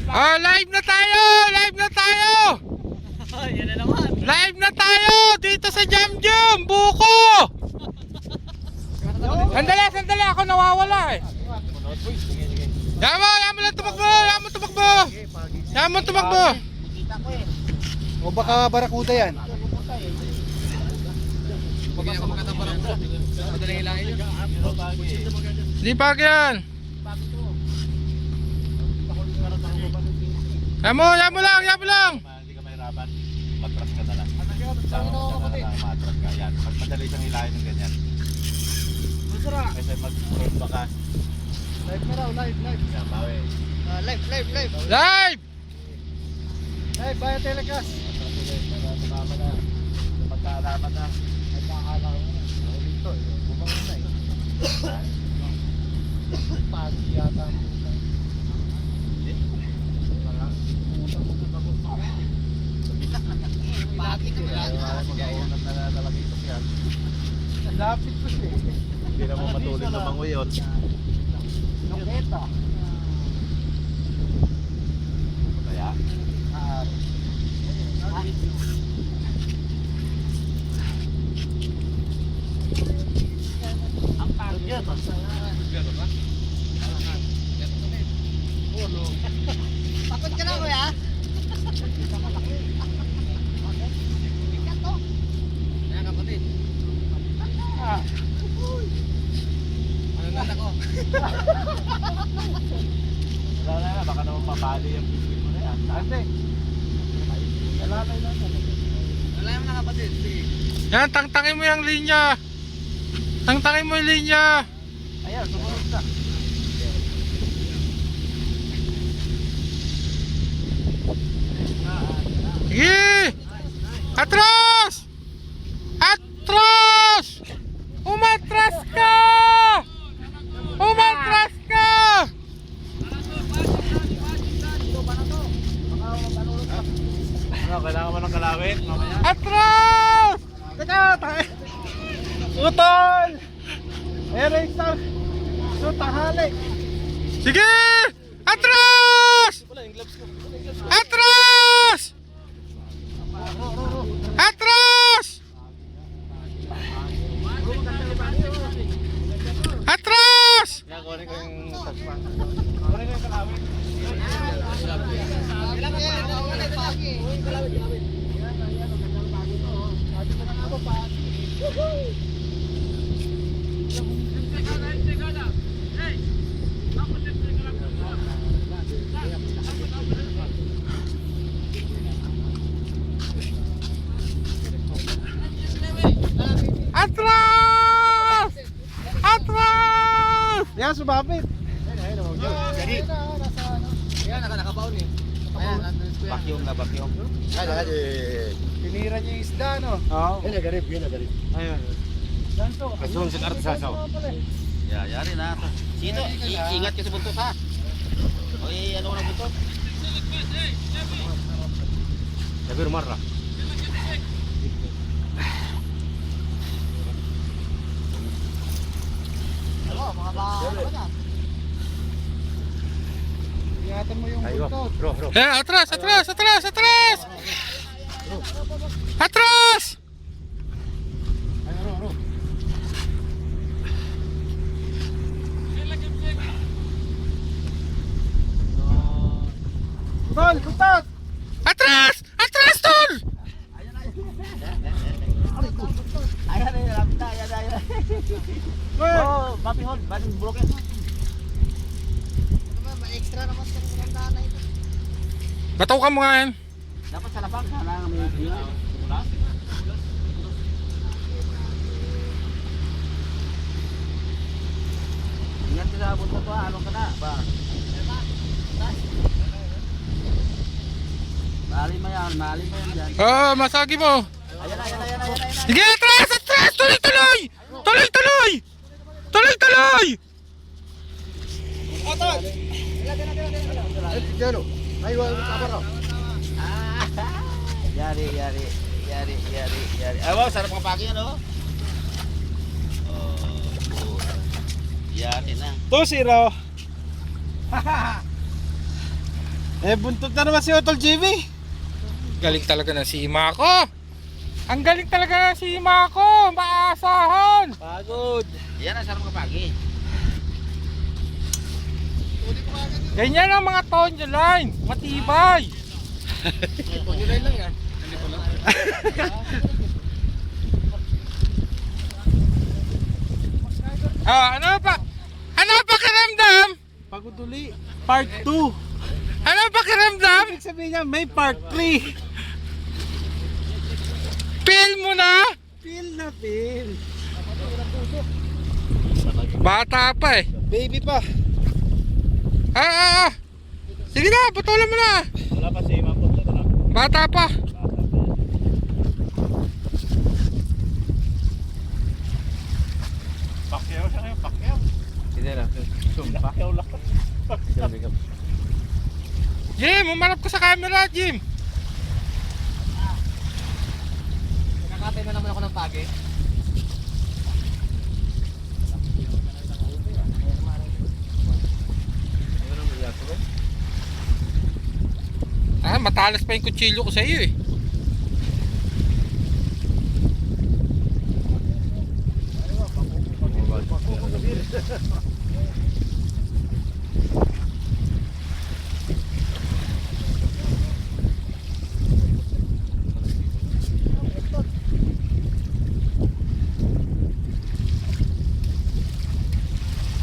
Oh, live na tayo! Live na tayo! Yan na naman. Live na tayo! Dito sa Jam Jam! Buko! Sandali! Ako nawawala eh. Yaman lang tumakbo! Yaman tumakbo! O baka barakuda yan. Di pa yan. Yamo lang! Hindi ka may rabat, matras ka na lang. Sama ka na lang, matras ka. Yan, pag madali siyang hilahin ng ganyan. Kasi mag-road ka. Live na raw, live. Yan, bawi. Live. Live! Live, via telecast. Tumama na. Magkaalaman na. Nagkakalaw na. Dito, bumang na eh. Pagi yata. Bakit Mag-aunat na talaga ito yan. Lapit ko siya eh. Hindi na mo matulog na manguyot. Nuketa. Kaya, ang target. Takot ka na kuya? Ayan kapatid. Ano na ako? wala na, baka naman mabali yung biscuit mo na yan. Ante. Lalakay lang. Wala naman na kapatid. Sige. Yan, tangtangin mo yung linya. Tangtangin mo yung linya. Ayan, sumunod ka. Sige! Atras! Umatras ka! Ano, kailangan mo ng kalawit? Mamaya? Atras! Teka, tayo. Utol! Ayan na yung tanghali. Sige! Atras! Kaya kunin ko yung touchpad. Kunin ko yung kalawit. Yan, sumabit. Ayan, nakabaon eh. Ayan, Vacuum na vacuum. Tinira niya yung isda, no? Oo. Ayun. Ganto. Kasun sa karta sasaw. Ya, yari na ito. Sino? Ingat ka sa buntot ha. Oy, ano ko na buntot? Sabir marra. mga baka. Ingatan mo yung Ayo, buntot. bro. Eh, atras! Tol, buntot! Atras, tol! Ayan, lapit na, ayan. Oh, mapihon, bagong broken. Extra naman sa mga na ito. Bataw ka mo nga yan. Dapat sa lapang, kailangan may bilang. Ingat ka sa buntot ha, anong ka na? Mali mo yan dyan. Oo, masagi mo. Ayan. Sige, atras! Tuloy! Diyan, oh. Ay, wala ka ba? Yari. Ay, wow, sarap ng paki yan, oh. Yari na. 2-0. Eh, buntot na naman si Otol Jimmy. Galing talaga ng sima ko. Ang galing talaga ng sima ko. Maasahan. Pagod. Yan ang sarap kapagi. Ganyan ang mga tonyo line. Matibay. Pagulay lang yan. Hindi ko lang. Ano pa? Ano pa kiramdam? Pagod uli. Part 2. Ano pa kiramdam? Ibig sabihin niya, may part 3. Feel mo na? Feel na feel. Bata pa eh. Baby pa. Sige na, putulan mo na. Wala pa si Imam Punto na. Bata pa. Pakyaw siya ngayon, pakyaw. Hindi na. Pakyaw lang. Jim, umarap ko sa camera, Jim. Nakatay na naman ako ng pagi. Matalas pa yung kutsilyo ko sa iyo eh.